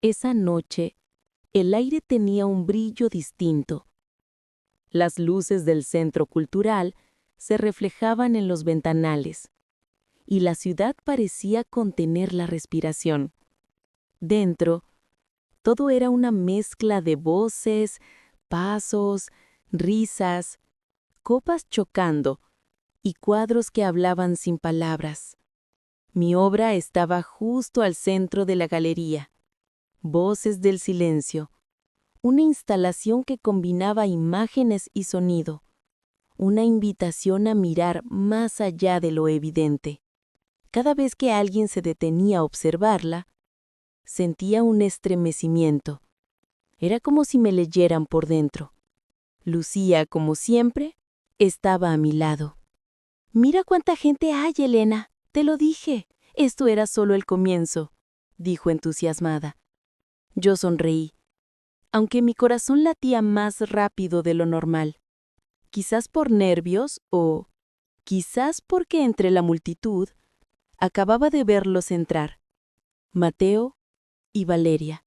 Esa noche, el aire tenía un brillo distinto. Las luces del centro cultural se reflejaban en los ventanales, y la ciudad parecía contener la respiración. Dentro, todo era una mezcla de voces, pasos, risas, copas chocando y cuadros que hablaban sin palabras. Mi obra estaba justo al centro de la galería. Voces del silencio. Una instalación que combinaba imágenes y sonido. Una invitación a mirar más allá de lo evidente. Cada vez que alguien se detenía a observarla, sentía un estremecimiento. Era como si me leyeran por dentro. Lucía, como siempre, estaba a mi lado. «Mira cuánta gente hay, Elena. Te lo dije. Esto era solo el comienzo», dijo entusiasmada. Yo sonreí, aunque mi corazón latía más rápido de lo normal. Quizás por nervios o quizás porque entre la multitud acababa de verlos entrar. Mateo y Valeria.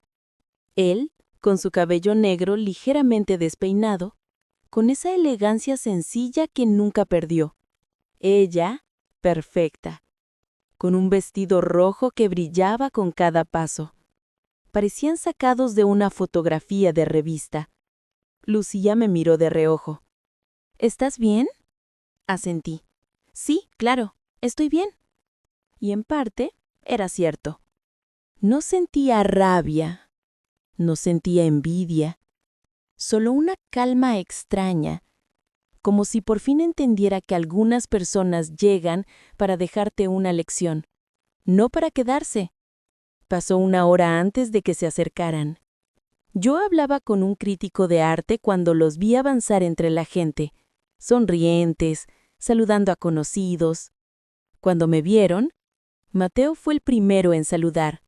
Él, con su cabello negro ligeramente despeinado, con esa elegancia sencilla que nunca perdió. Ella, perfecta, con un vestido rojo que brillaba con cada paso. Parecían sacados de una fotografía de revista. Lucía me miró de reojo. «¿Estás bien?», asentí. «Sí, claro, estoy bien». Y en parte, era cierto. No sentía rabia, no sentía envidia, solo una calma extraña, como si por fin entendiera que algunas personas llegan para dejarte una lección, no para quedarse. Pasó una hora antes de que se acercaran. Yo hablaba con un crítico de arte cuando los vi avanzar entre la gente, sonrientes, saludando a conocidos. Cuando me vieron, Mateo fue el primero en saludar.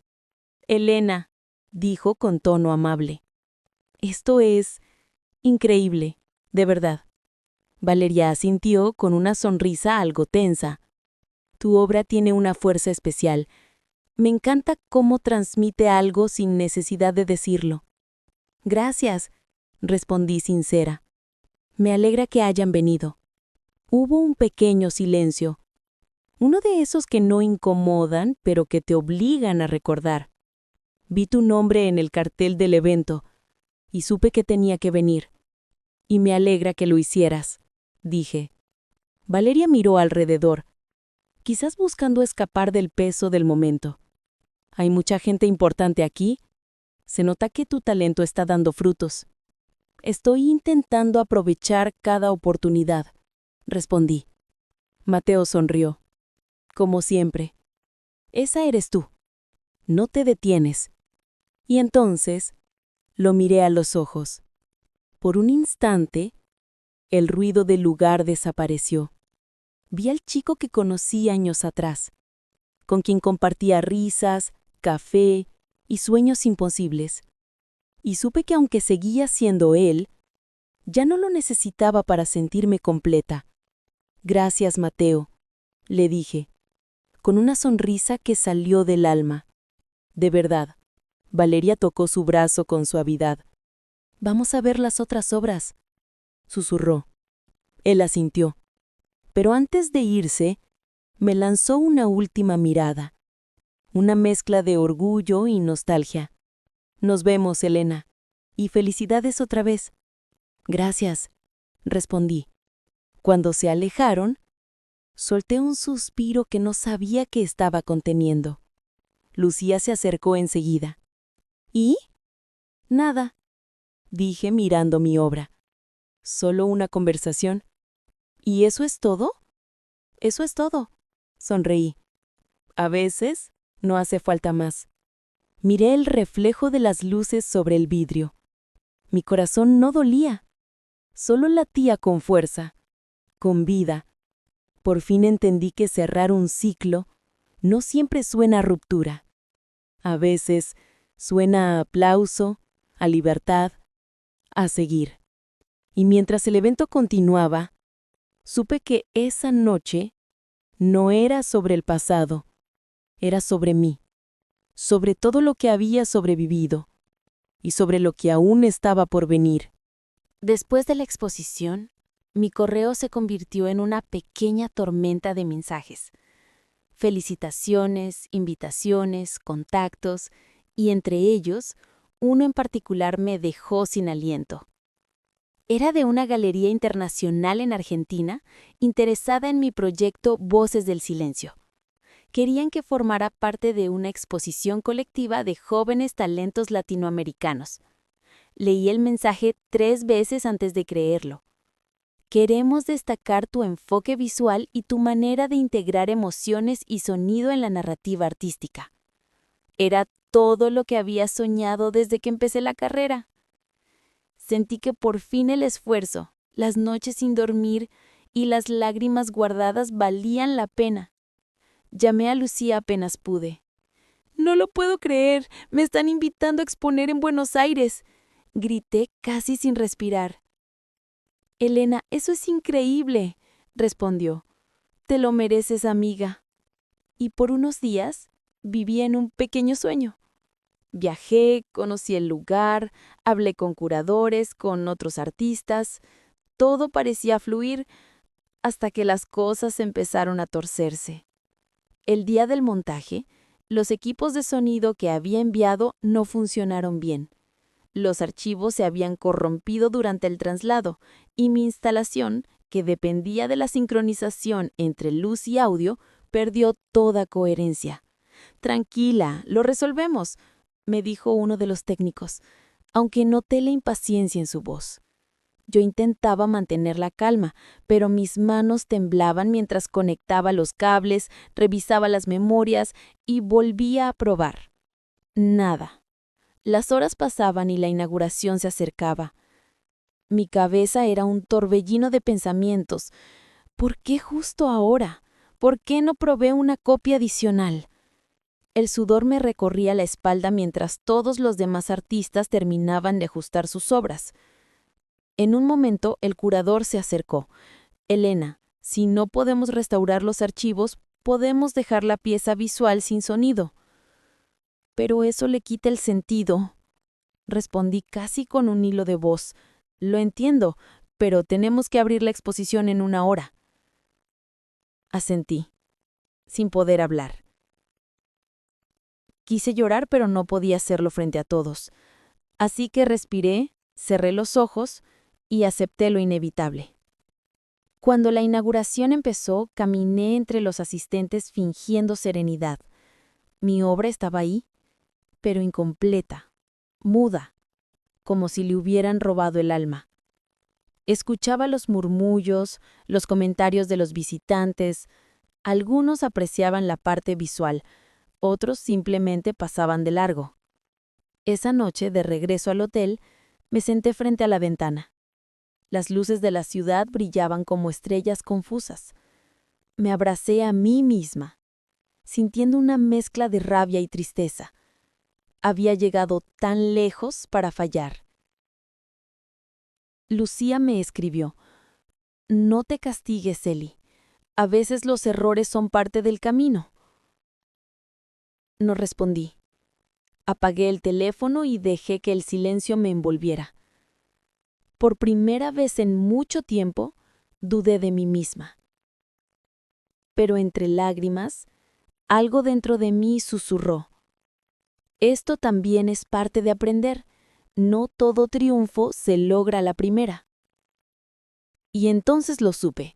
«Elena», dijo con tono amable. «Esto es increíble, de verdad». Valeria asintió con una sonrisa algo tensa. «Tu obra tiene una fuerza especial. Me encanta cómo transmite algo sin necesidad de decirlo». «Gracias», respondí sincera. «Me alegra que hayan venido». Hubo un pequeño silencio. Uno de esos que no incomodan, pero que te obligan a recordar. Vi tu nombre en el cartel del evento y supe que tenía que venir. «Y me alegra que lo hicieras», dije. Valeria miró alrededor, quizás buscando escapar del peso del momento. «¿Hay mucha gente importante aquí? Se nota que tu talento está dando frutos». «Estoy intentando aprovechar cada oportunidad», respondí. Mateo sonrió. «Como siempre. Esa eres tú. No te detienes». Y entonces lo miré a los ojos. Por un instante, el ruido del lugar desapareció. Vi al chico que conocí años atrás, con quien compartía risas, café y sueños imposibles. Y supe que aunque seguía siendo él, ya no lo necesitaba para sentirme completa. «Gracias, Mateo», le dije, con una sonrisa que salió del alma. «De verdad». Valeria tocó su brazo con suavidad. «Vamos a ver las otras obras», susurró. Él asintió. Pero antes de irse, me lanzó una última mirada. Una mezcla de orgullo y nostalgia. «Nos vemos, Elena. Y felicidades otra vez». «Gracias», respondí. Cuando se alejaron, solté un suspiro que no sabía que estaba conteniendo. Lucía se acercó enseguida. «¿Y?» «Nada», dije mirando mi obra. «Solo una conversación». «¿Y eso es todo?» «Eso es todo», sonreí. «A veces no hace falta más». Miré el reflejo de las luces sobre el vidrio. Mi corazón no dolía, solo latía con fuerza, con vida. Por fin entendí que cerrar un ciclo no siempre suena a ruptura. A veces suena a aplauso, a libertad, a seguir. Y mientras el evento continuaba, supe que esa noche no era sobre el pasado, era sobre mí, sobre todo lo que había sobrevivido y sobre lo que aún estaba por venir. Después de la exposición, mi correo se convirtió en una pequeña tormenta de mensajes. Felicitaciones, invitaciones, contactos, y entre ellos, uno en particular me dejó sin aliento. Era de una galería internacional en Argentina, interesada en mi proyecto Voces del Silencio. Querían que formara parte de una exposición colectiva de jóvenes talentos latinoamericanos. Leí el mensaje 3 veces antes de creerlo. Queremos destacar tu enfoque visual y tu manera de integrar emociones y sonido en la narrativa artística. Era todo lo que había soñado desde que empecé la carrera. Sentí que por fin el esfuerzo, las noches sin dormir y las lágrimas guardadas valían la pena. Llamé a Lucía apenas pude. «No lo puedo creer, me están invitando a exponer en Buenos Aires», grité casi sin respirar. «Elena, eso es increíble», respondió. «Te lo mereces, amiga». Y por unos días viví en un pequeño sueño. Viajé, conocí el lugar, hablé con curadores, con otros artistas. Todo parecía fluir hasta que las cosas empezaron a torcerse. El día del montaje, los equipos de sonido que había enviado no funcionaron bien. Los archivos se habían corrompido durante el traslado y mi instalación, que dependía de la sincronización entre luz y audio, perdió toda coherencia. «Tranquila, lo resolvemos», me dijo uno de los técnicos, aunque noté la impaciencia en su voz. Yo intentaba mantener la calma, pero mis manos temblaban mientras conectaba los cables, revisaba las memorias y volvía a probar. Nada. Las horas pasaban y la inauguración se acercaba. Mi cabeza era un torbellino de pensamientos. ¿Por qué justo ahora? ¿Por qué no probé una copia adicional? El sudor me recorría la espalda mientras todos los demás artistas terminaban de ajustar sus obras. En un momento, el curador se acercó. «Elena, si no podemos restaurar los archivos, podemos dejar la pieza visual sin sonido». «Pero eso le quita el sentido», respondí casi con un hilo de voz. «Lo entiendo, pero tenemos que abrir la exposición en 1 hora». Asentí, sin poder hablar. Quise llorar, pero no podía hacerlo frente a todos. Así que respiré, cerré los ojos y acepté lo inevitable. Cuando la inauguración empezó, caminé entre los asistentes fingiendo serenidad. Mi obra estaba ahí, pero incompleta, muda, como si le hubieran robado el alma. Escuchaba los murmullos, los comentarios de los visitantes. Algunos apreciaban la parte visual, otros simplemente pasaban de largo. Esa noche, de regreso al hotel, me senté frente a la ventana. Las luces de la ciudad brillaban como estrellas confusas. Me abracé a mí misma, sintiendo una mezcla de rabia y tristeza. Había llegado tan lejos para fallar. Lucía me escribió: «No te castigues, Eli. A veces los errores son parte del camino». No respondí. Apagué el teléfono y dejé que el silencio me envolviera. Por primera vez en mucho tiempo, dudé de mí misma. Pero entre lágrimas, algo dentro de mí susurró: «Esto también es parte de aprender. No todo triunfo se logra a la primera». Y entonces lo supe.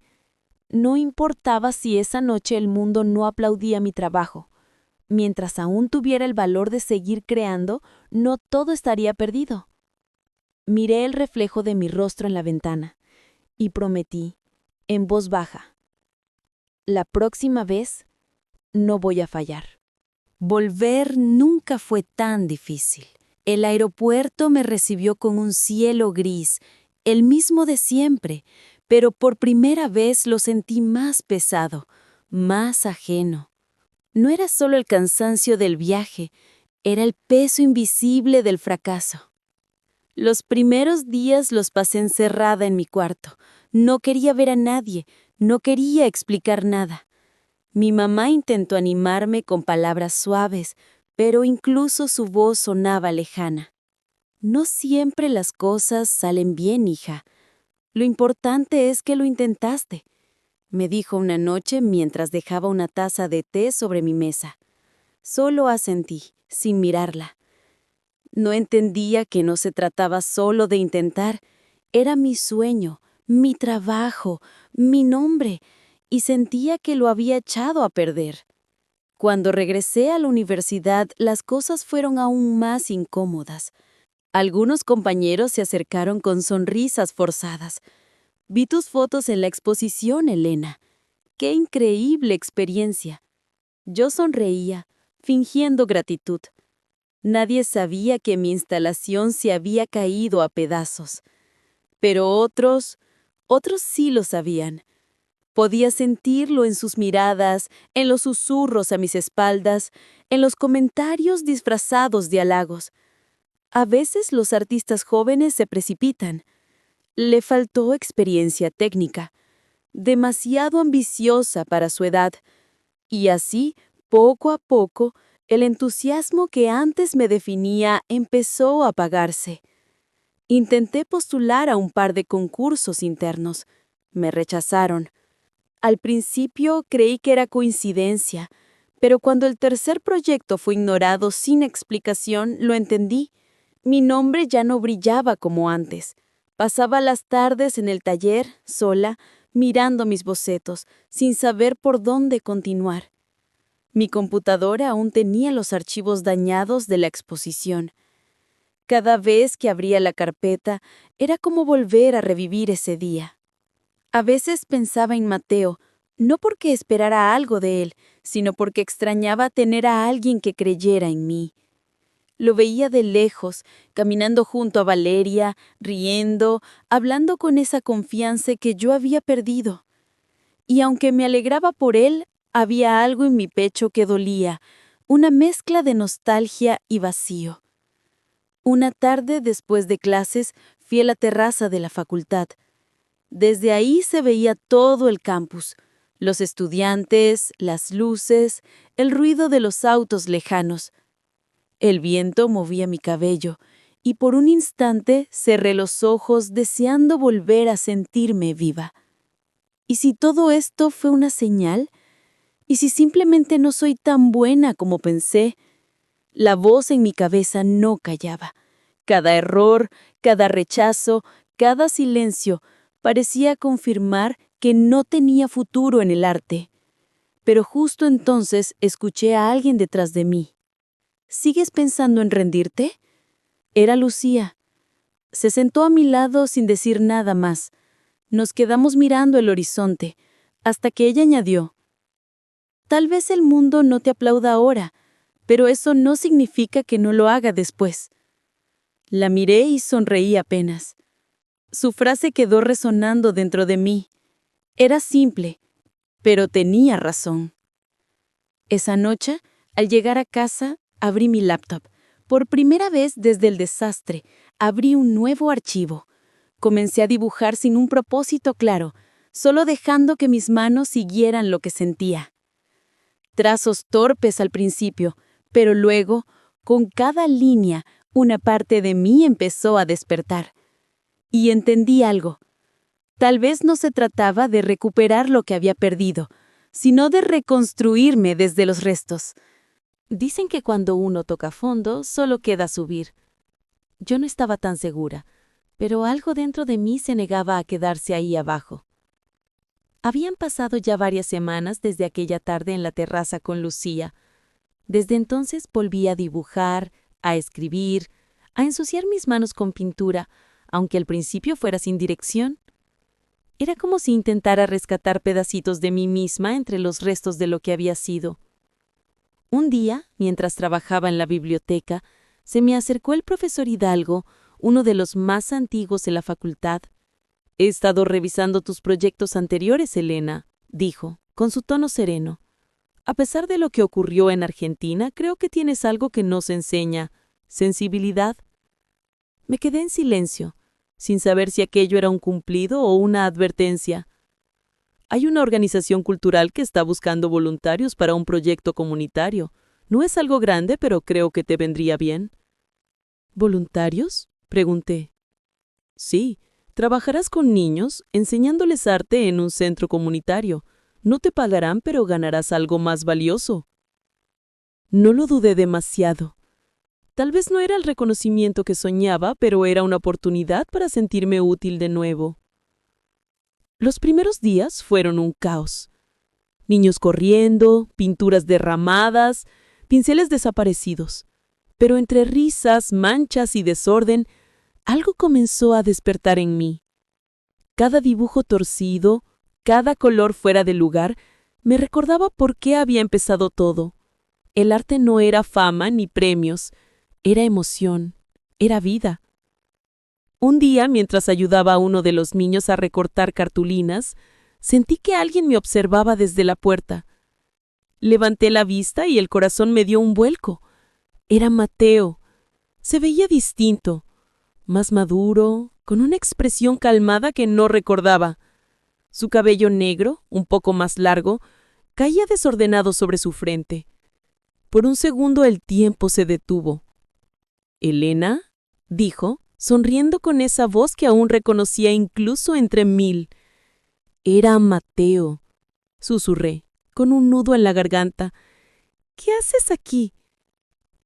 No importaba si esa noche el mundo no aplaudía mi trabajo. Mientras aún tuviera el valor de seguir creando, no todo estaría perdido. Miré el reflejo de mi rostro en la ventana y prometí, en voz baja: «La próxima vez no voy a fallar». Volver nunca fue tan difícil. El aeropuerto me recibió con un cielo gris, el mismo de siempre, pero por primera vez lo sentí más pesado, más ajeno. No era solo el cansancio del viaje, era el peso invisible del fracaso. Los primeros días los pasé encerrada en mi cuarto. No quería ver a nadie, no quería explicar nada. Mi mamá intentó animarme con palabras suaves, pero incluso su voz sonaba lejana. No siempre las cosas salen bien, hija. Lo importante es que lo intentaste, me dijo una noche mientras dejaba una taza de té sobre mi mesa. Solo asentí, sin mirarla. No entendía que no se trataba solo de intentar. Era mi sueño, mi trabajo, mi nombre, y sentía que lo había echado a perder. Cuando regresé a la universidad, las cosas fueron aún más incómodas. Algunos compañeros se acercaron con sonrisas forzadas. Vi tus fotos en la exposición, Elena. ¡Qué increíble experiencia! Yo sonreía, fingiendo gratitud. Nadie sabía que mi instalación se había caído a pedazos. Pero otros sí lo sabían. Podía sentirlo en sus miradas, en los susurros a mis espaldas, en los comentarios disfrazados de halagos. A veces los artistas jóvenes se precipitan. Le faltó experiencia técnica, demasiado ambiciosa para su edad, y así, poco a poco, el entusiasmo que antes me definía empezó a apagarse. Intenté postular a un par de concursos internos. Me rechazaron. Al principio creí que era coincidencia, pero cuando el tercer proyecto fue ignorado sin explicación, lo entendí. Mi nombre ya no brillaba como antes. Pasaba las tardes en el taller, sola, mirando mis bocetos, sin saber por dónde continuar. Mi computadora aún tenía los archivos dañados de la exposición. Cada vez que abría la carpeta, era como volver a revivir ese día. A veces pensaba en Mateo, no porque esperara algo de él, sino porque extrañaba tener a alguien que creyera en mí. Lo veía de lejos, caminando junto a Valeria, riendo, hablando con esa confianza que yo había perdido. Y aunque me alegraba por él, había algo en mi pecho que dolía, una mezcla de nostalgia y vacío. Una tarde después de clases fui a la terraza de la facultad. Desde ahí se veía todo el campus, los estudiantes, las luces, el ruido de los autos lejanos. El viento movía mi cabello, y por un instante cerré los ojos deseando volver a sentirme viva. ¿Y si todo esto fue una señal? ¿Y si simplemente no soy tan buena como pensé? La voz en mi cabeza no callaba. Cada error, cada rechazo, cada silencio parecía confirmar que no tenía futuro en el arte. Pero justo entonces escuché a alguien detrás de mí. ¿Sigues pensando en rendirte? Era Lucía. Se sentó a mi lado sin decir nada más. Nos quedamos mirando el horizonte, hasta que ella añadió: Tal vez el mundo no te aplauda ahora, pero eso no significa que no lo haga después. La miré y sonreí apenas. Su frase quedó resonando dentro de mí. Era simple, pero tenía razón. Esa noche, al llegar a casa, abrí mi laptop. Por primera vez desde el desastre, abrí un nuevo archivo. Comencé a dibujar sin un propósito claro, solo dejando que mis manos siguieran lo que sentía. Trazos torpes al principio, pero luego, con cada línea, una parte de mí empezó a despertar. Y entendí algo. Tal vez no se trataba de recuperar lo que había perdido, sino de reconstruirme desde los restos. Dicen que cuando uno toca fondo, solo queda subir. Yo no estaba tan segura, pero algo dentro de mí se negaba a quedarse ahí abajo. Habían pasado ya varias semanas desde aquella tarde en la terraza con Lucía. Desde entonces volví a dibujar, a escribir, a ensuciar mis manos con pintura, aunque al principio fuera sin dirección. Era como si intentara rescatar pedacitos de mí misma entre los restos de lo que había sido. Un día, mientras trabajaba en la biblioteca, se me acercó el profesor Hidalgo, uno de los más antiguos en la facultad. «He estado revisando tus proyectos anteriores, Elena», dijo, con su tono sereno. «A pesar de lo que ocurrió en Argentina, creo que tienes algo que no se enseña: sensibilidad». Me quedé en silencio, sin saber si aquello era un cumplido o una advertencia. «Hay una organización cultural que está buscando voluntarios para un proyecto comunitario. No es algo grande, pero creo que te vendría bien. ¿Voluntarios?, pregunté. Sí, trabajarás con niños enseñándoles arte en un centro comunitario. No te pagarán, pero ganarás algo más valioso. No lo dudé demasiado. Tal vez no era el reconocimiento que soñaba, pero era una oportunidad para sentirme útil de nuevo. Los primeros días fueron un caos. Niños corriendo, pinturas derramadas, pinceles desaparecidos. Pero entre risas, manchas y desorden, algo comenzó a despertar en mí. Cada dibujo torcido, cada color fuera de lugar, me recordaba por qué había empezado todo. El arte no era fama ni premios, era emoción, era vida. Un día, mientras ayudaba a uno de los niños a recortar cartulinas, sentí que alguien me observaba desde la puerta. Levanté la vista y el corazón me dio un vuelco. Era Mateo. Se veía distinto, más maduro, con una expresión calmada que no recordaba. Su cabello negro, un poco más largo, caía desordenado sobre su frente. Por un segundo el tiempo se detuvo. «¿Elena?», dijo, sonriendo con esa voz que aún reconocía incluso entre mil. «Era Mateo», susurré, con un nudo en la garganta. «¿Qué haces aquí?»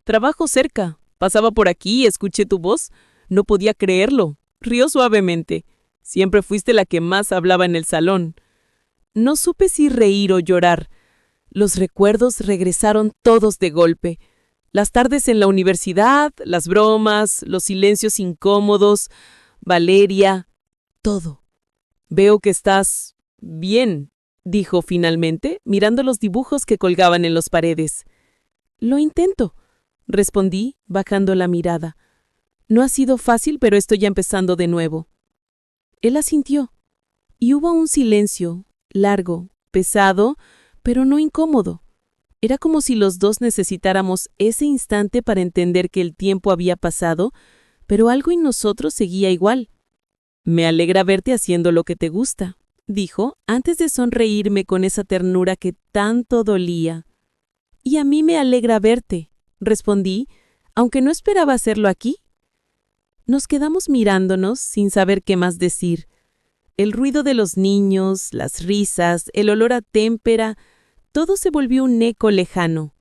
«Trabajo cerca. Pasaba por aquí y escuché tu voz. No podía creerlo». Rió suavemente. «Siempre fuiste la que más hablaba en el salón». No supe si reír o llorar. Los recuerdos regresaron todos de golpe. Las tardes en la universidad, las bromas, los silencios incómodos, Valeria, todo. «Veo que estás bien», dijo finalmente, mirando los dibujos que colgaban en las paredes. «Lo intento», respondí, bajando la mirada. «No ha sido fácil, pero estoy ya empezando de nuevo». Él asintió, y hubo un silencio, largo, pesado, pero no incómodo. Era como si los dos necesitáramos ese instante para entender que el tiempo había pasado, pero algo en nosotros seguía igual. «Me alegra verte haciendo lo que te gusta», dijo, antes de sonreírme con esa ternura que tanto dolía. «Y a mí me alegra verte», respondí, aunque no esperaba hacerlo aquí. Nos quedamos mirándonos sin saber qué más decir. El ruido de los niños, las risas, el olor a témpera, todo se volvió un eco lejano.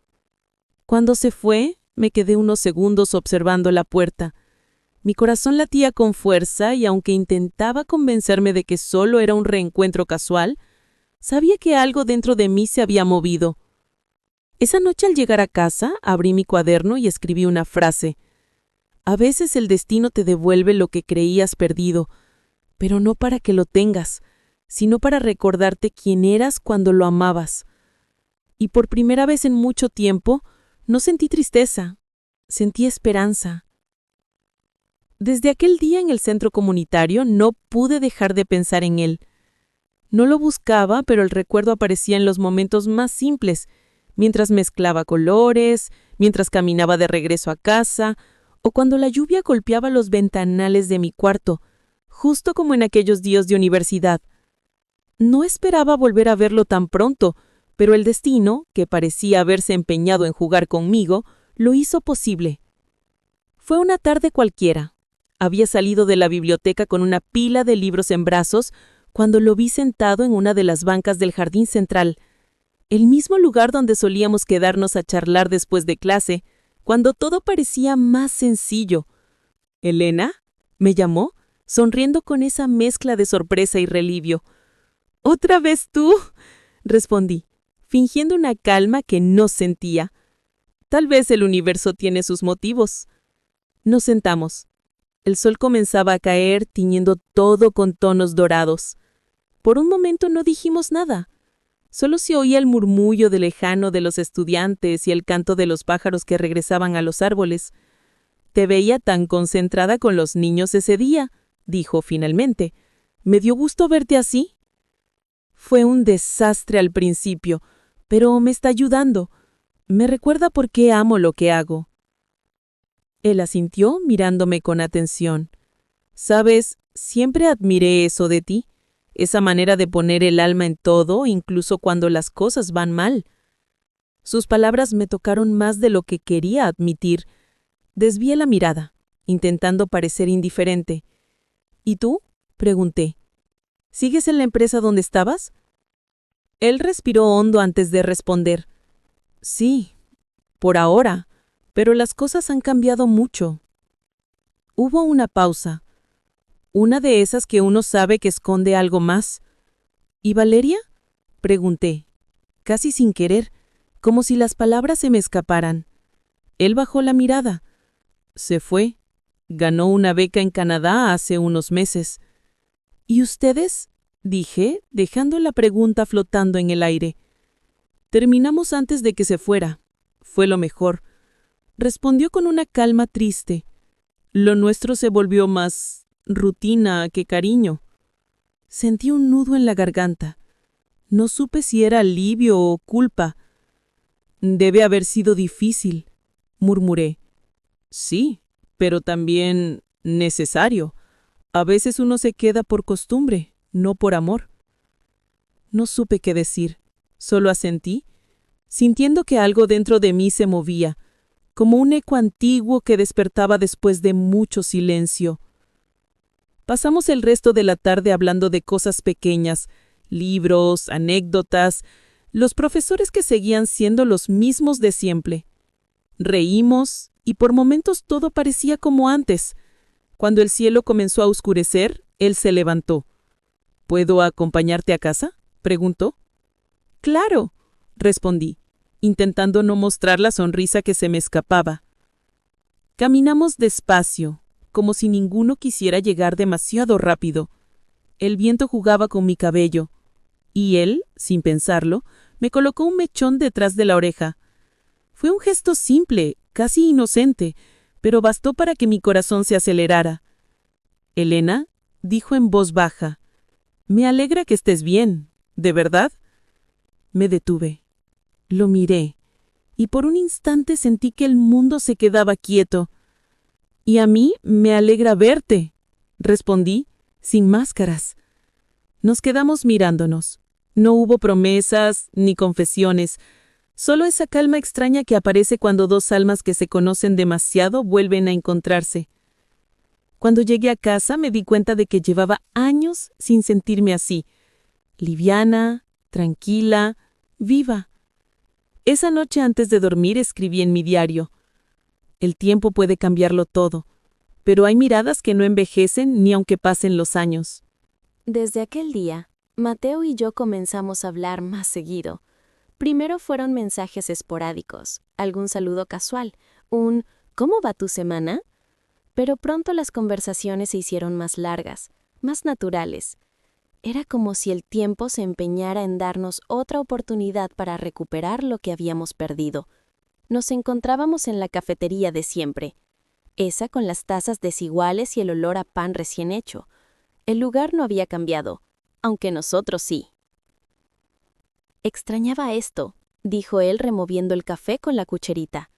Cuando se fue, me quedé unos segundos observando la puerta. Mi corazón latía con fuerza y aunque intentaba convencerme de que solo era un reencuentro casual, sabía que algo dentro de mí se había movido. Esa noche al llegar a casa, abrí mi cuaderno y escribí una frase. «A veces el destino te devuelve lo que creías perdido, pero no para que lo tengas, sino para recordarte quién eras cuando lo amabas». Y por primera vez en mucho tiempo, no sentí tristeza, sentí esperanza. Desde aquel día en el centro comunitario no pude dejar de pensar en él. No lo buscaba, pero el recuerdo aparecía en los momentos más simples, mientras mezclaba colores, mientras caminaba de regreso a casa, o cuando la lluvia golpeaba los ventanales de mi cuarto, justo como en aquellos días de universidad. No esperaba volver a verlo tan pronto, pero el destino, que parecía haberse empeñado en jugar conmigo, lo hizo posible. Fue una tarde cualquiera. Había salido de la biblioteca con una pila de libros en brazos cuando lo vi sentado en una de las bancas del jardín central, el mismo lugar donde solíamos quedarnos a charlar después de clase, cuando todo parecía más sencillo. «¿Elena?», me llamó, sonriendo con esa mezcla de sorpresa y relivio. «¿Otra vez tú?», respondí, fingiendo una calma que no sentía. Tal vez el universo tiene sus motivos. Nos sentamos. El sol comenzaba a caer, tiñendo todo con tonos dorados. Por un momento no dijimos nada. Solo se oía el murmullo de lejano de los estudiantes y el canto de los pájaros que regresaban a los árboles. «Te veía tan concentrada con los niños ese día», dijo finalmente. «Me dio gusto verte así». Fue un desastre al principio, pero me está ayudando. Me recuerda por qué amo lo que hago. Él asintió mirándome con atención. «Sabes, siempre admiré eso de ti, esa manera de poner el alma en todo, incluso cuando las cosas van mal». Sus palabras me tocaron más de lo que quería admitir. Desvié la mirada, intentando parecer indiferente. ¿Y tú?, pregunté. ¿Sigues en la empresa donde estabas? Él respiró hondo antes de responder. Sí, por ahora, pero las cosas han cambiado mucho. Hubo una pausa, una de esas que uno sabe que esconde algo más. ¿Y Valeria?, pregunté, casi sin querer, como si las palabras se me escaparan. Él bajó la mirada. Se fue. Ganó una beca en Canadá hace unos meses. ¿Y ustedes?, dije, dejando la pregunta flotando en el aire. Terminamos antes de que se fuera. Fue lo mejor. Respondió con una calma triste. Lo nuestro se volvió más rutina que cariño. Sentí un nudo en la garganta. No supe si era alivio o culpa. Debe haber sido difícil, murmuré. Sí, pero también necesario. A veces uno se queda por costumbre, no por amor. No supe qué decir, solo asentí, sintiendo que algo dentro de mí se movía, como un eco antiguo que despertaba después de mucho silencio. Pasamos el resto de la tarde hablando de cosas pequeñas, libros, anécdotas, los profesores que seguían siendo los mismos de siempre. Reímos y por momentos todo parecía como antes. Cuando el cielo comenzó a oscurecer, él se levantó. ¿Puedo acompañarte a casa?, preguntó. Claro, respondí, intentando no mostrar la sonrisa que se me escapaba. Caminamos despacio, como si ninguno quisiera llegar demasiado rápido. El viento jugaba con mi cabello, y él, sin pensarlo, me colocó un mechón detrás de la oreja. Fue un gesto simple, casi inocente, pero bastó para que mi corazón se acelerara. Elena, dijo en voz baja, me alegra que estés bien, ¿de verdad? Me detuve. Lo miré, y por un instante sentí que el mundo se quedaba quieto. Y a mí me alegra verte, respondí, sin máscaras. Nos quedamos mirándonos. No hubo promesas ni confesiones, solo esa calma extraña que aparece cuando dos almas que se conocen demasiado vuelven a encontrarse. Cuando llegué a casa me di cuenta de que llevaba años sin sentirme así, liviana, tranquila, viva. Esa noche antes de dormir escribí en mi diario. El tiempo puede cambiarlo todo, pero hay miradas que no envejecen ni aunque pasen los años. Desde aquel día, Mateo y yo comenzamos a hablar más seguido. Primero fueron mensajes esporádicos, algún saludo casual, un ¿cómo va tu semana? Pero pronto las conversaciones se hicieron más largas, más naturales. Era como si el tiempo se empeñara en darnos otra oportunidad para recuperar lo que habíamos perdido. Nos encontrábamos en la cafetería de siempre, esa con las tazas desiguales y el olor a pan recién hecho. El lugar no había cambiado, aunque nosotros sí. Extrañaba esto, dijo él removiendo el café con la cucharita.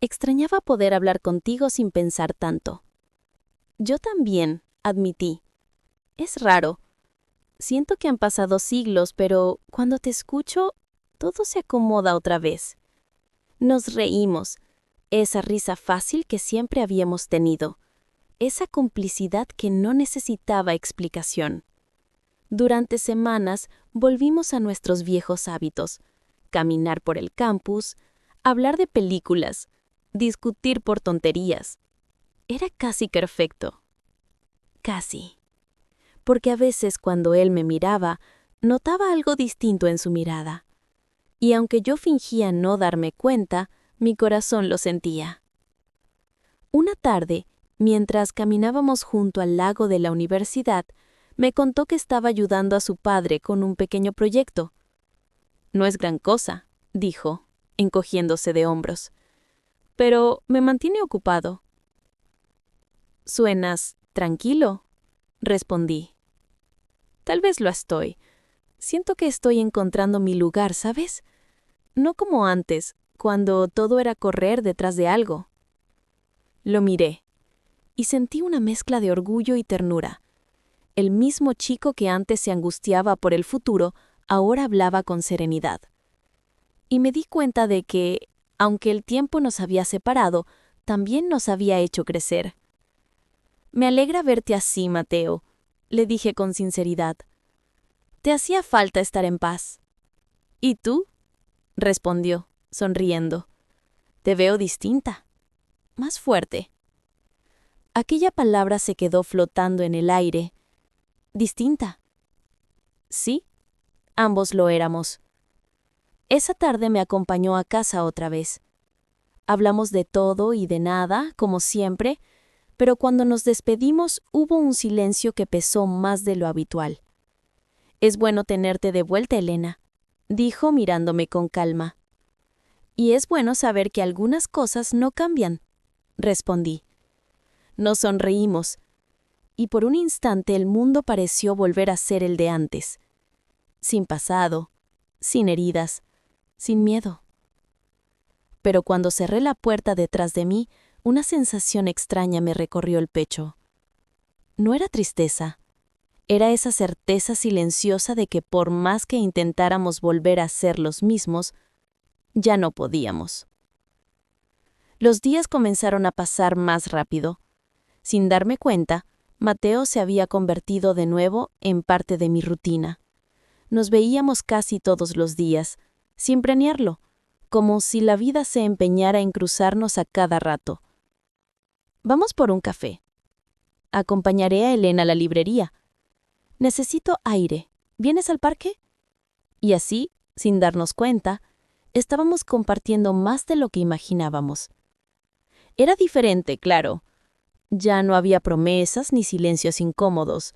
Extrañaba poder hablar contigo sin pensar tanto. Yo también, admití. Es raro. Siento que han pasado siglos, pero cuando te escucho, todo se acomoda otra vez. Nos reímos, esa risa fácil que siempre habíamos tenido, esa complicidad que no necesitaba explicación. Durante semanas volvimos a nuestros viejos hábitos, caminar por el campus, hablar de películas, discutir por tonterías. Era casi perfecto. Casi. Porque a veces cuando él me miraba, notaba algo distinto en su mirada. Y aunque yo fingía no darme cuenta, mi corazón lo sentía. Una tarde, mientras caminábamos junto al lago de la universidad, me contó que estaba ayudando a su padre con un pequeño proyecto. No es gran cosa, dijo, encogiéndose de hombros. Pero me mantiene ocupado. Suenas tranquilo, respondí. Tal vez lo estoy. Siento que estoy encontrando mi lugar, ¿sabes? No como antes, cuando todo era correr detrás de algo. Lo miré, y sentí una mezcla de orgullo y ternura. El mismo chico que antes se angustiaba por el futuro, ahora hablaba con serenidad. y me di cuenta de que, aunque el tiempo nos había separado, también nos había hecho crecer. «Me alegra verte así, Mateo», le dije con sinceridad. «Te hacía falta estar en paz». «¿Y tú?», respondió, sonriendo. «Te veo distinta, más fuerte». Aquella palabra se quedó flotando en el aire. ¿Distinta? Sí, ambos lo éramos. Esa tarde me acompañó a casa otra vez. Hablamos de todo y de nada, como siempre, pero cuando nos despedimos hubo un silencio que pesó más de lo habitual. «Es bueno tenerte de vuelta, Elena», dijo mirándome con calma. «Y es bueno saber que algunas cosas no cambian», respondí. Nos sonreímos, y por un instante el mundo pareció volver a ser el de antes. Sin pasado, sin heridas, sin miedo. Pero cuando cerré la puerta detrás de mí, una sensación extraña me recorrió el pecho. No era tristeza, era esa certeza silenciosa de que por más que intentáramos volver a ser los mismos, ya no podíamos. Los días comenzaron a pasar más rápido. Sin darme cuenta, Mateo se había convertido de nuevo en parte de mi rutina. Nos veíamos casi todos los días, sin planearlo, como si la vida se empeñara en cruzarnos a cada rato. «Vamos por un café. Acompañaré a Elena a la librería. Necesito aire. ¿Vienes al parque?». Y así, sin darnos cuenta, estábamos compartiendo más de lo que imaginábamos. Era diferente, claro. Ya no había promesas ni silencios incómodos,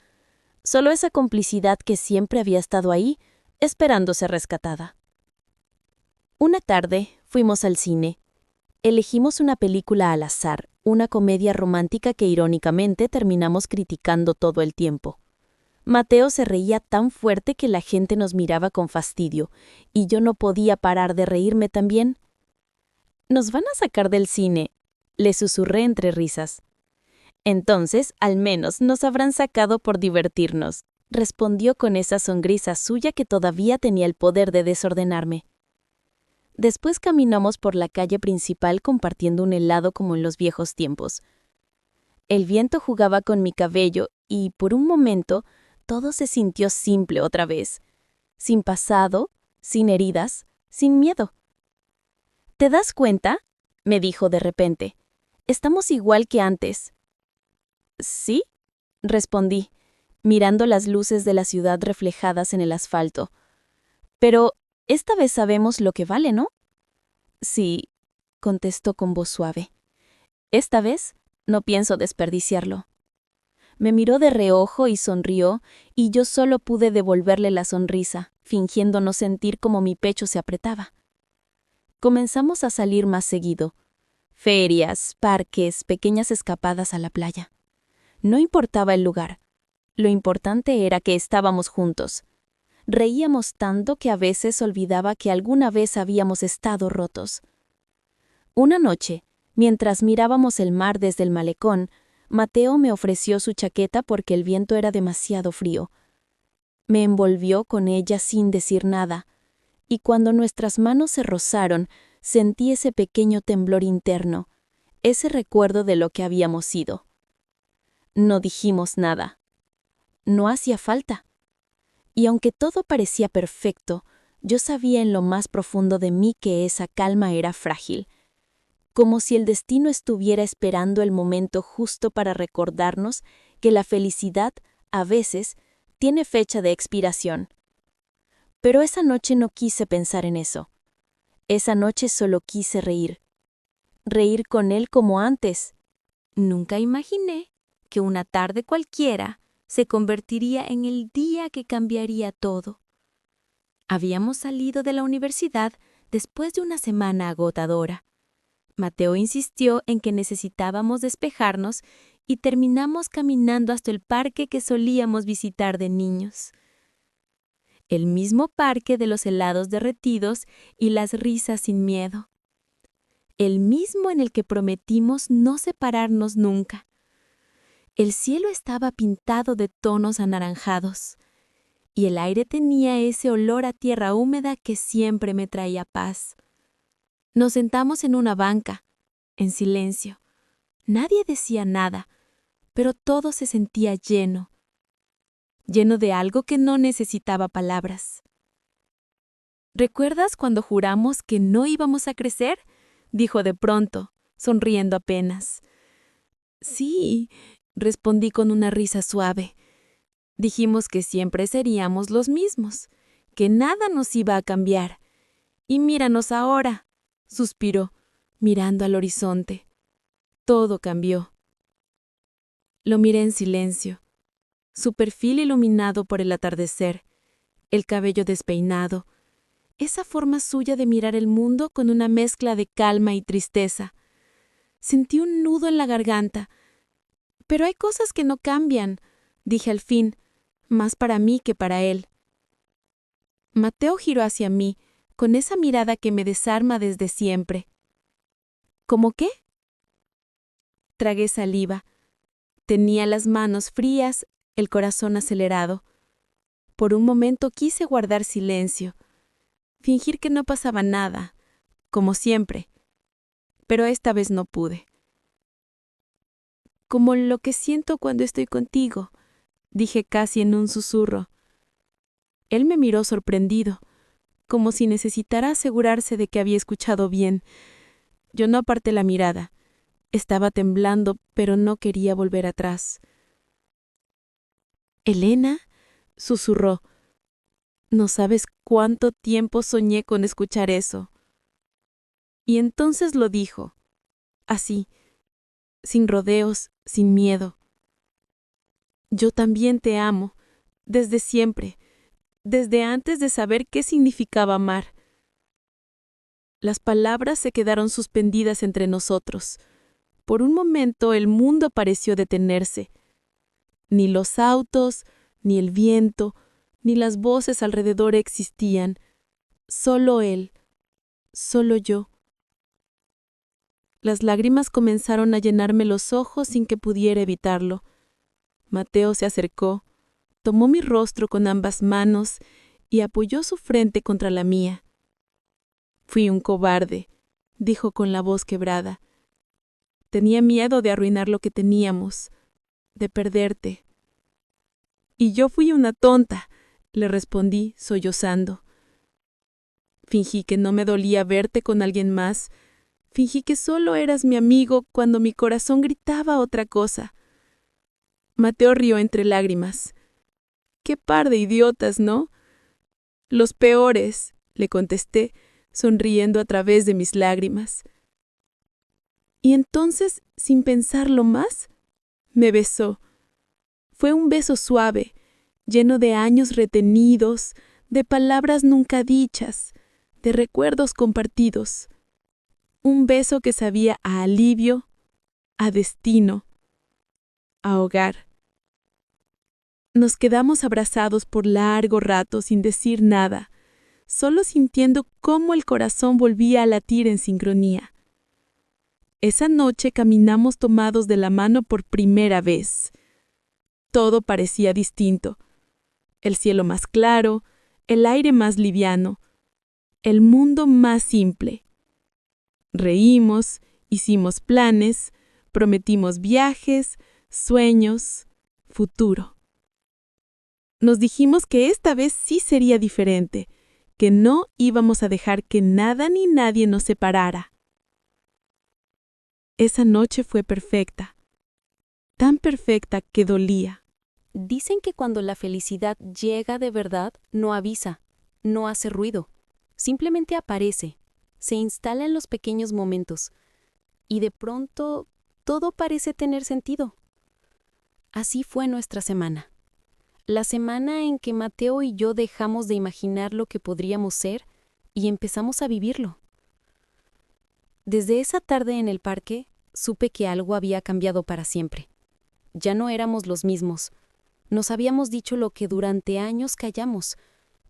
solo esa complicidad que siempre había estado ahí, esperando ser rescatada. Una tarde fuimos al cine. Elegimos una película al azar, una comedia romántica que irónicamente terminamos criticando todo el tiempo. Mateo se reía tan fuerte que la gente nos miraba con fastidio, y yo no podía parar de reírme también. «Nos van a sacar del cine», le susurré entre risas. «Entonces, al menos nos habrán sacado por divertirnos», respondió con esa sonrisa suya que todavía tenía el poder de desordenarme. Después caminamos por la calle principal compartiendo un helado como en los viejos tiempos. El viento jugaba con mi cabello y, por un momento, todo se sintió simple otra vez. Sin pasado, sin heridas, sin miedo. «¿Te das cuenta?», me dijo de repente. «Estamos igual que antes». «¿Sí?», respondí, mirando las luces de la ciudad reflejadas en el asfalto. «Pero esta vez sabemos lo que vale, ¿no?». «Sí», contestó con voz suave. «Esta vez no pienso desperdiciarlo». Me miró de reojo y sonrió, y yo solo pude devolverle la sonrisa, fingiendo no sentir cómo mi pecho se apretaba. Comenzamos a salir más seguido. Ferias, parques, pequeñas escapadas a la playa. No importaba el lugar. Lo importante era que estábamos juntos. Reíamos tanto que a veces olvidaba que alguna vez habíamos estado rotos. Una noche, mientras mirábamos el mar desde el malecón, Mateo me ofreció su chaqueta porque el viento era demasiado frío. Me envolvió con ella sin decir nada, y cuando nuestras manos se rozaron, sentí ese pequeño temblor interno, ese recuerdo de lo que habíamos sido. No dijimos nada. No hacía falta. Y aunque todo parecía perfecto, yo sabía en lo más profundo de mí que esa calma era frágil, como si el destino estuviera esperando el momento justo para recordarnos que la felicidad, a veces, tiene fecha de expiración. Pero esa noche no quise pensar en eso. Esa noche solo quise reír. Reír con él como antes. Nunca imaginé que una tarde cualquiera se convertiría en el día que cambiaría todo. Habíamos salido de la universidad después de una semana agotadora. Mateo insistió en que necesitábamos despejarnos y terminamos caminando hasta el parque que solíamos visitar de niños. El mismo parque de los helados derretidos y las risas sin miedo. El mismo en el que prometimos no separarnos nunca. El cielo estaba pintado de tonos anaranjados, y el aire tenía ese olor a tierra húmeda que siempre me traía paz. Nos sentamos en una banca, en silencio. Nadie decía nada, pero todo se sentía lleno de algo que no necesitaba palabras. ¿Recuerdas cuando juramos que no íbamos a crecer?, dijo de pronto, sonriendo apenas. Sí, respondí con una risa suave. Dijimos que siempre seríamos los mismos, que nada nos iba a cambiar. Y míranos ahora, suspiró, mirando al horizonte. Todo cambió. Lo miré en silencio. Su perfil iluminado por el atardecer, el cabello despeinado, esa forma suya de mirar el mundo con una mezcla de calma y tristeza. Sentí un nudo en la garganta. Pero hay cosas que no cambian, dije al fin, más para mí que para él. Mateo giró hacia mí, con esa mirada que me desarma desde siempre. ¿Cómo qué? Tragué saliva. Tenía las manos frías, el corazón acelerado. Por un momento quise guardar silencio, fingir que no pasaba nada, como siempre, pero esta vez no pude. Como lo que siento cuando estoy contigo, dije casi en un susurro. Él me miró sorprendido, como si necesitara asegurarse de que había escuchado bien. Yo no aparté la mirada. Estaba temblando, pero no quería volver atrás. «Elena», susurró. No sabes cuánto tiempo soñé con escuchar eso. Y entonces lo dijo, así, sin rodeos, sin miedo. Yo también te amo, desde siempre, desde antes de saber qué significaba amar. Las palabras se quedaron suspendidas entre nosotros. Por un momento el mundo pareció detenerse. Ni los autos, ni el viento, ni las voces alrededor existían. Solo él, solo yo. Las lágrimas comenzaron a llenarme los ojos sin que pudiera evitarlo. Mateo se acercó, tomó mi rostro con ambas manos y apoyó su frente contra la mía. Fui un cobarde, dijo con la voz quebrada. Tenía miedo de arruinar lo que teníamos, de perderte. Y yo fui una tonta, le respondí, sollozando. Fingí que no me dolía verte con alguien más. Fingí que solo eras mi amigo cuando mi corazón gritaba otra cosa. Mateo rió entre lágrimas. ¡Qué par de idiotas!, ¿no? Los peores, le contesté, sonriendo a través de mis lágrimas. Y entonces, sin pensarlo más, me besó. Fue un beso suave, lleno de años retenidos, de palabras nunca dichas, de recuerdos compartidos. Un beso que sabía a alivio, a destino, a hogar. Nos quedamos abrazados por largo rato sin decir nada, solo sintiendo cómo el corazón volvía a latir en sincronía. Esa noche caminamos tomados de la mano por primera vez. Todo parecía distinto. El cielo más claro, el aire más liviano, el mundo más simple. Reímos, hicimos planes, prometimos viajes, sueños, futuro. Nos dijimos que esta vez sí sería diferente, que no íbamos a dejar que nada ni nadie nos separara. Esa noche fue perfecta, tan perfecta que dolía. Dicen que cuando la felicidad llega de verdad, no avisa, no hace ruido, simplemente aparece, se instala en los pequeños momentos, y de pronto todo parece tener sentido. Así fue nuestra semana. La semana en que Mateo y yo dejamos de imaginar lo que podríamos ser y empezamos a vivirlo. Desde esa tarde en el parque, supe que algo había cambiado para siempre. Ya no éramos los mismos. Nos habíamos dicho lo que durante años callamos,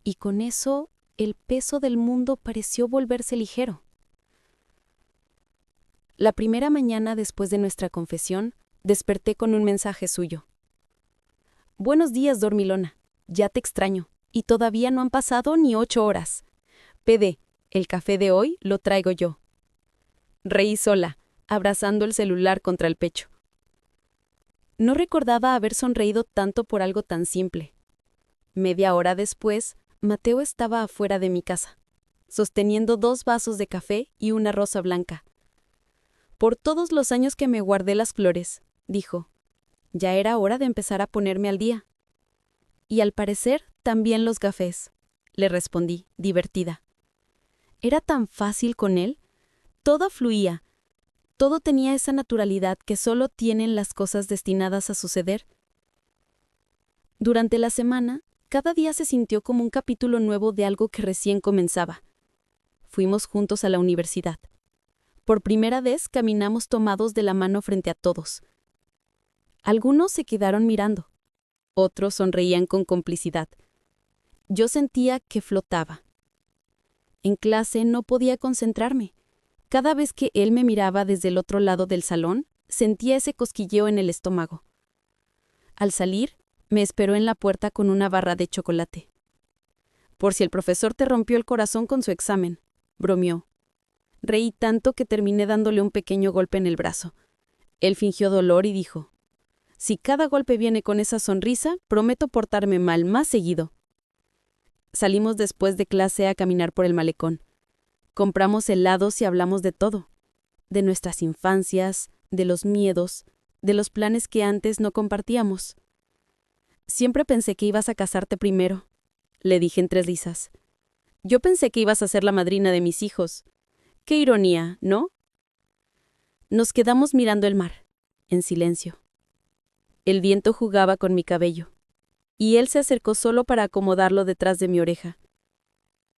y con eso el peso del mundo pareció volverse ligero. La primera mañana después de nuestra confesión, desperté con un mensaje suyo. «Buenos días, dormilona. Ya te extraño. y todavía no han pasado ni 8 horas. PD, el café de hoy lo traigo yo. Reí sola, abrazando el celular contra el pecho. No recordaba haber sonreído tanto por algo tan simple. Media hora después, Mateo estaba afuera de mi casa, sosteniendo 2 vasos de café y una rosa blanca. Por todos los años que me guardé las flores, dijo, ya era hora de empezar a ponerme al día. Y al parecer, también los cafés, le respondí, divertida. Era tan fácil con él, todo fluía, todo tenía esa naturalidad que solo tienen las cosas destinadas a suceder. Durante la semana, cada día se sintió como un capítulo nuevo de algo que recién comenzaba. Fuimos juntos a la universidad. Por primera vez caminamos tomados de la mano frente a todos. Algunos se quedaron mirando, otros sonreían con complicidad. Yo sentía que flotaba. En clase no podía concentrarme. Cada vez que él me miraba desde el otro lado del salón, sentía ese cosquilleo en el estómago. Al salir, me esperó en la puerta con una barra de chocolate. Por si el profesor te rompió el corazón con su examen, bromeó. Reí tanto que terminé dándole un pequeño golpe en el brazo. Él fingió dolor y dijo, si cada golpe viene con esa sonrisa, prometo portarme mal más seguido. Salimos después de clase a caminar por el malecón. Compramos helados y hablamos de todo. De nuestras infancias, de los miedos, de los planes que antes no compartíamos. Siempre pensé que ibas a casarte primero, le dije entre risas. Yo pensé que ibas a ser la madrina de mis hijos. Qué ironía, ¿no? Nos quedamos mirando el mar, en silencio. El viento jugaba con mi cabello, y él se acercó solo para acomodarlo detrás de mi oreja.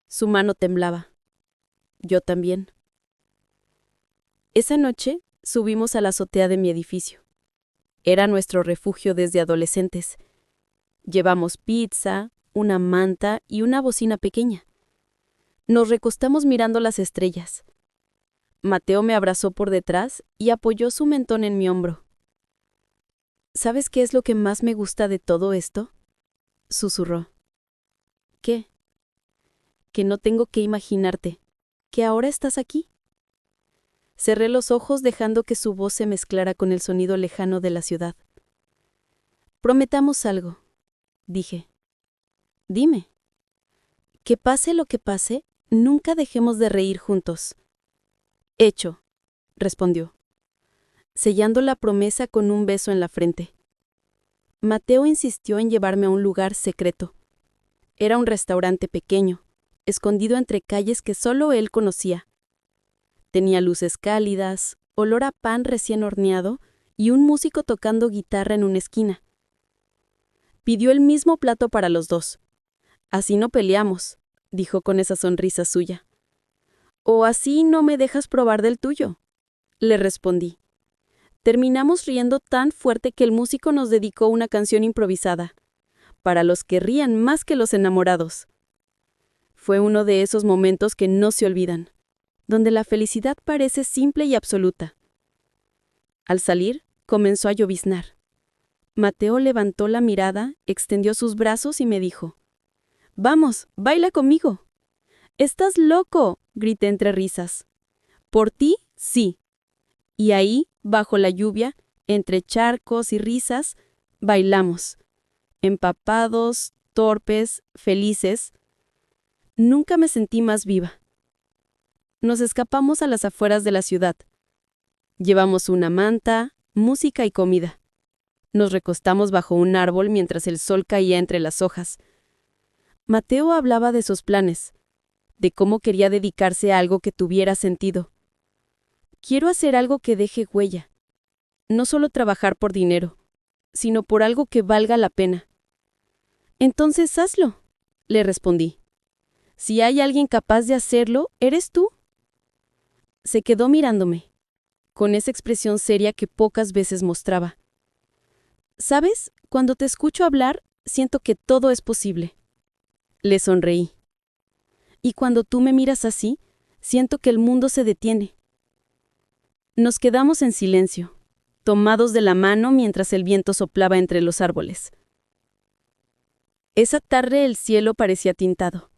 Su mano temblaba. Yo también. Esa noche subimos a la azotea de mi edificio. Era nuestro refugio desde adolescentes. Llevamos pizza, una manta y una bocina pequeña. Nos recostamos mirando las estrellas. Mateo me abrazó por detrás y apoyó su mentón en mi hombro. ¿Sabes qué es lo que más me gusta de todo esto? Susurró. ¿Qué? Que no tengo que imaginarte, que ahora estás aquí. Cerré los ojos dejando que su voz se mezclara con el sonido lejano de la ciudad. Prometamos algo, dije. Dime. Que pase lo que pase, nunca dejemos de reír juntos. Hecho, respondió, sellando la promesa con un beso en la frente. Mateo insistió en llevarme a un lugar secreto. Era un restaurante pequeño, escondido entre calles que solo él conocía. Tenía luces cálidas, olor a pan recién horneado y un músico tocando guitarra en una esquina. Pidió el mismo plato para los dos. Así no peleamos, dijo con esa sonrisa suya. O así no me dejas probar del tuyo, le respondí. Terminamos riendo tan fuerte que el músico nos dedicó una canción improvisada, para los que rían más que los enamorados. Fue uno de esos momentos que no se olvidan, donde la felicidad parece simple y absoluta. Al salir, comenzó a lloviznar. Mateo levantó la mirada, extendió sus brazos y me dijo, «Vamos, baila conmigo». «¡Estás loco!», grité entre risas. «Por ti, sí». Y ahí, bajo la lluvia, entre charcos y risas, bailamos. Empapados, torpes, felices. Nunca me sentí más viva. Nos escapamos a las afueras de la ciudad. Llevamos una manta, música y comida. Nos recostamos bajo un árbol mientras el sol caía entre las hojas. Mateo hablaba de sus planes, de cómo quería dedicarse a algo que tuviera sentido. Quiero hacer algo que deje huella. No solo trabajar por dinero, sino por algo que valga la pena. Entonces hazlo, le respondí. Si hay alguien capaz de hacerlo, eres tú. Se quedó mirándome, con esa expresión seria que pocas veces mostraba. ¿Sabes? Cuando te escucho hablar, siento que todo es posible. Le sonreí. Y cuando tú me miras así, siento que el mundo se detiene. Nos quedamos en silencio, tomados de la mano mientras el viento soplaba entre los árboles. Esa tarde el cielo parecía tintado.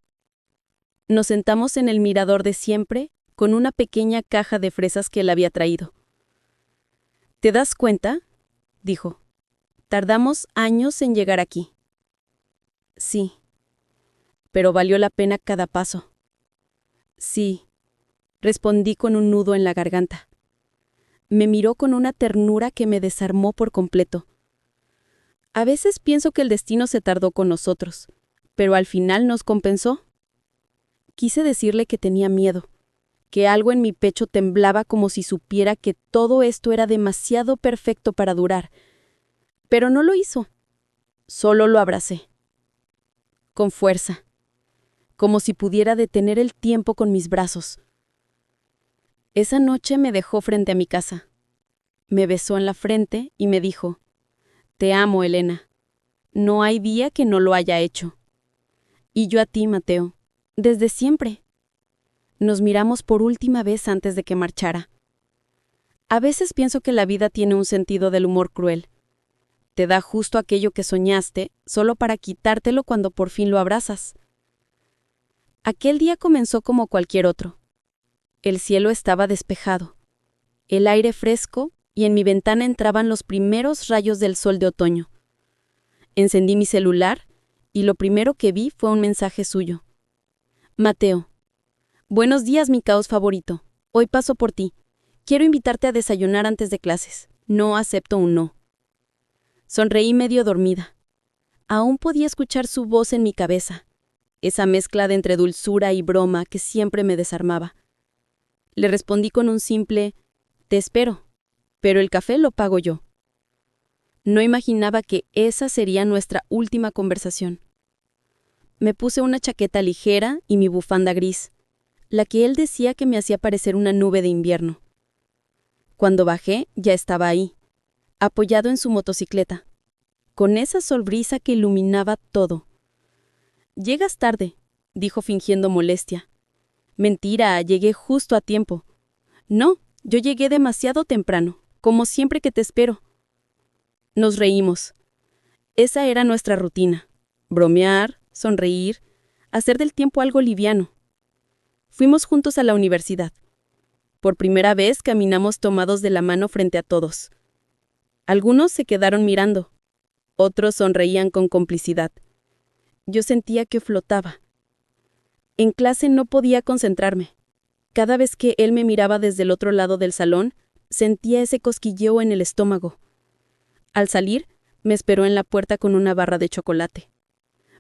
Nos sentamos en el mirador de siempre, con una pequeña caja de fresas que él había traído. ¿Te das cuenta?, dijo. Tardamos años en llegar aquí. Sí, pero valió la pena cada paso. Sí, respondí con un nudo en la garganta. Me miró con una ternura que me desarmó por completo. A veces pienso que el destino se tardó con nosotros, pero al final nos compensó. Quise decirle que tenía miedo, que algo en mi pecho temblaba como si supiera que todo esto era demasiado perfecto para durar, pero no lo hizo. Solo lo abracé. Con fuerza, como si pudiera detener el tiempo con mis brazos. Esa noche me dejó frente a mi casa. Me besó en la frente y me dijo: «Te amo, Elena. No hay día que no lo haya hecho. Y yo a ti, Mateo, desde siempre». Nos miramos por última vez antes de que marchara. A veces pienso que la vida tiene un sentido del humor cruel. Te da justo aquello que soñaste, solo para quitártelo cuando por fin lo abrazas. Aquel día comenzó como cualquier otro. El cielo estaba despejado, el aire fresco, y en mi ventana entraban los primeros rayos del sol de otoño. Encendí mi celular, y lo primero que vi fue un mensaje suyo. Mateo. Buenos días, mi caos favorito. Hoy paso por ti. Quiero invitarte a desayunar antes de clases. No acepto un no. Sonreí medio dormida. Aún podía escuchar su voz en mi cabeza, esa mezcla de entre dulzura y broma que siempre me desarmaba. Le respondí con un simple: «Te espero, pero el café lo pago yo». No imaginaba que esa sería nuestra última conversación. Me puse una chaqueta ligera y mi bufanda gris, la que él decía que me hacía parecer una nube de invierno. Cuando bajé, ya estaba ahí, apoyado en su motocicleta, con esa sonrisa que iluminaba todo. «Llegas tarde», dijo fingiendo molestia. «Mentira, llegué justo a tiempo». «No, yo llegué demasiado temprano, como siempre que te espero». Nos reímos. Esa era nuestra rutina: bromear, sonreír, hacer del tiempo algo liviano. Fuimos juntos a la universidad. Por primera vez caminamos tomados de la mano frente a todos. Algunos se quedaron mirando, otros sonreían con complicidad. Yo sentía que flotaba. En clase no podía concentrarme. Cada vez que él me miraba desde el otro lado del salón, sentía ese cosquilleo en el estómago. Al salir, me esperó en la puerta con una barra de chocolate.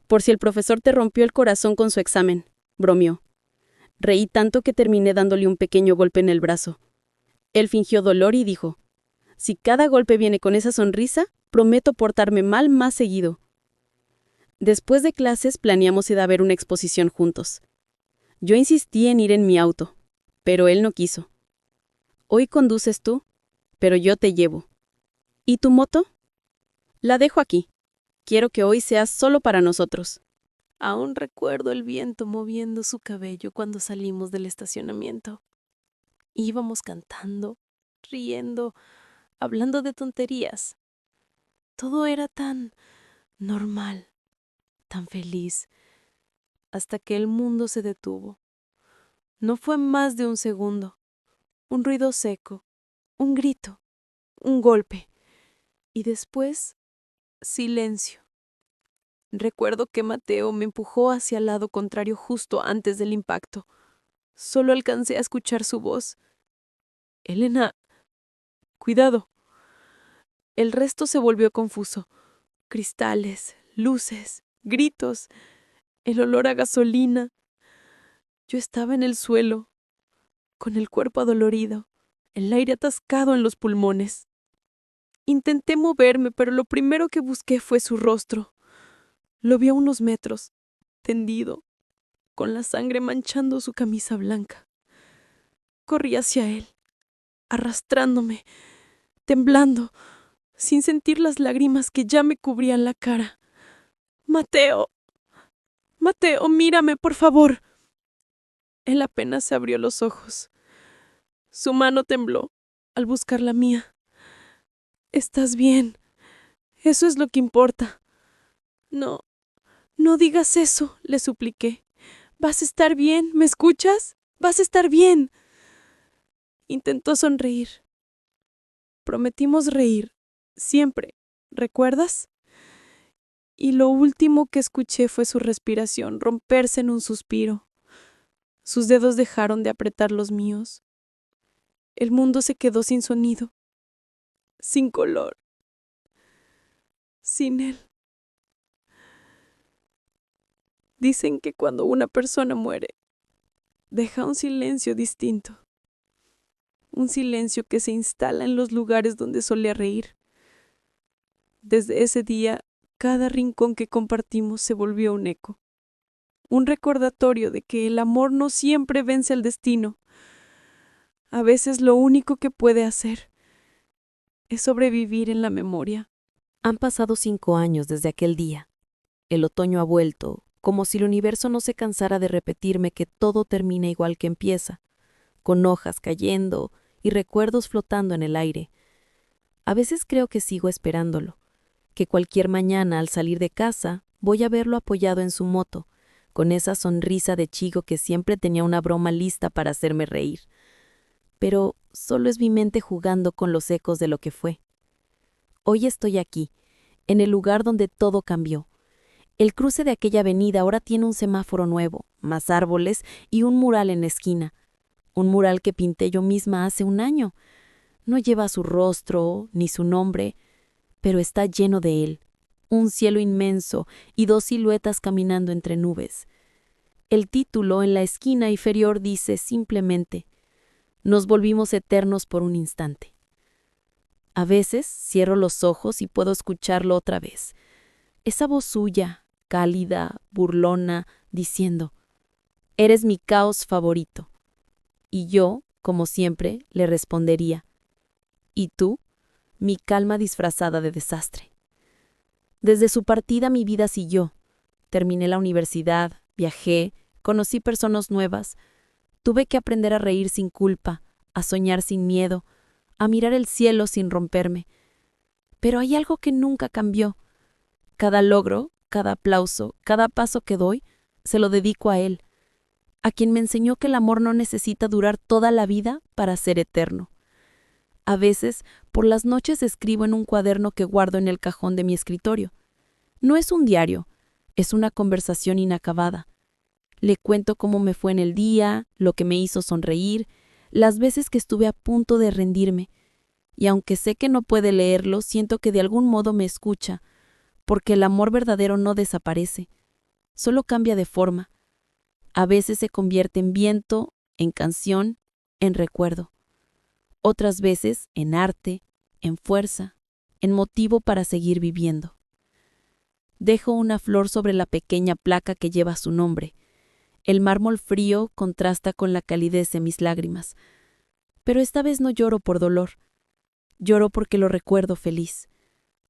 «Por si el profesor te rompió el corazón con su examen», bromeó. Reí tanto que terminé dándole un pequeño golpe en el brazo. Él fingió dolor y dijo: «Si cada golpe viene con esa sonrisa, prometo portarme mal más seguido». Después de clases planeamos ir a ver una exposición juntos. Yo insistí en ir en mi auto, pero él no quiso. «Hoy conduces tú, pero yo te llevo». «¿Y tu moto?» «La dejo aquí. Quiero que hoy sea solo para nosotros». Aún recuerdo el viento moviendo su cabello cuando salimos del estacionamiento. Íbamos cantando, riendo, hablando de tonterías. Todo era tan normal, tan feliz, hasta que el mundo se detuvo. No fue más de un segundo. Un ruido seco, un grito, un golpe, y después, silencio. Recuerdo que Mateo me empujó hacia el lado contrario justo antes del impacto. Solo alcancé a escuchar su voz. «Elena, cuidado». El resto se volvió confuso. Cristales, luces, gritos, el olor a gasolina. Yo estaba en el suelo, con el cuerpo adolorido, el aire atascado en los pulmones. Intenté moverme, pero lo primero que busqué fue su rostro. Lo vi a unos metros, tendido, con la sangre manchando su camisa blanca. Corrí hacia él, arrastrándome, temblando, sin sentir las lágrimas que ya me cubrían la cara. «Mateo, Mateo, mírame, por favor». Él apenas se abrió los ojos. Su mano tembló al buscar la mía. «Estás bien. Eso es lo que importa». «No, No digas eso, le supliqué. Vas a estar bien, ¿me escuchas? Vas a estar bien. Intentó sonreír. Prometimos reír, siempre, ¿recuerdas? Y lo último que escuché fue su respiración romperse en un suspiro. Sus dedos dejaron de apretar los míos. El mundo se quedó sin sonido, sin color, sin él. Dicen que cuando una persona muere, deja un silencio distinto. Un silencio que se instala en los lugares donde solía reír. Desde ese día, cada rincón que compartimos se volvió un eco. Un recordatorio de que el amor no siempre vence al destino. A veces lo único que puede hacer es sobrevivir en la memoria. Han pasado 5 años desde aquel día. El otoño ha vuelto, como si el universo no se cansara de repetirme que todo termina igual que empieza, con hojas cayendo y recuerdos flotando en el aire. A veces creo que sigo esperándolo, que cualquier mañana al salir de casa voy a verlo apoyado en su moto, con esa sonrisa de chico que siempre tenía una broma lista para hacerme reír. Pero solo es mi mente jugando con los ecos de lo que fue. Hoy estoy aquí, en el lugar donde todo cambió. El cruce de aquella avenida ahora tiene un semáforo nuevo, más árboles y un mural en la esquina. Un mural que pinté yo misma hace un año. No lleva su rostro ni su nombre, pero está lleno de él. Un cielo inmenso y 2 siluetas caminando entre nubes. El título en la esquina inferior dice simplemente: nos volvimos eternos por un instante. A veces cierro los ojos y puedo escucharlo otra vez. Esa voz suya, cálida, burlona, diciendo: eres mi caos favorito. Y yo, como siempre, le respondería: ¿y tú? Mi calma disfrazada de desastre. Desde su partida mi vida siguió. Terminé la universidad, viajé, conocí personas nuevas. Tuve que aprender a reír sin culpa, a soñar sin miedo, a mirar el cielo sin romperme. Pero hay algo que nunca cambió. Cada logro, cada aplauso, cada paso que doy, se lo dedico a él, a quien me enseñó que el amor no necesita durar toda la vida para ser eterno. A veces, por las noches escribo en un cuaderno que guardo en el cajón de mi escritorio. No es un diario, es una conversación inacabada. Le cuento cómo me fue en el día, lo que me hizo sonreír, las veces que estuve a punto de rendirme. Y aunque sé que no puede leerlo, siento que de algún modo me escucha, porque el amor verdadero no desaparece, solo cambia de forma. A veces se convierte en viento, en canción, en recuerdo. Otras veces en arte, en fuerza, en motivo para seguir viviendo. Dejo una flor sobre la pequeña placa que lleva su nombre. El mármol frío contrasta con la calidez de mis lágrimas. Pero esta vez no lloro por dolor. Lloro porque lo recuerdo feliz.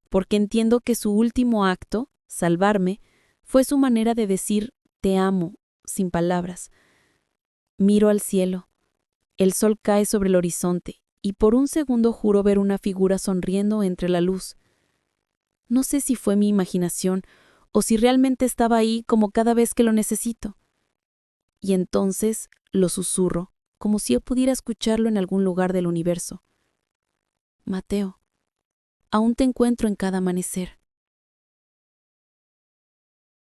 Porque entiendo que su último acto, salvarme, fue su manera de decir te amo, sin palabras. Miro al cielo. El sol cae sobre el horizonte y por un segundo juro ver una figura sonriendo entre la luz. No sé si fue mi imaginación o si realmente estaba ahí como cada vez que lo necesito. Y entonces lo susurro, como si yo pudiera escucharlo en algún lugar del universo. Mateo, aún te encuentro en cada amanecer.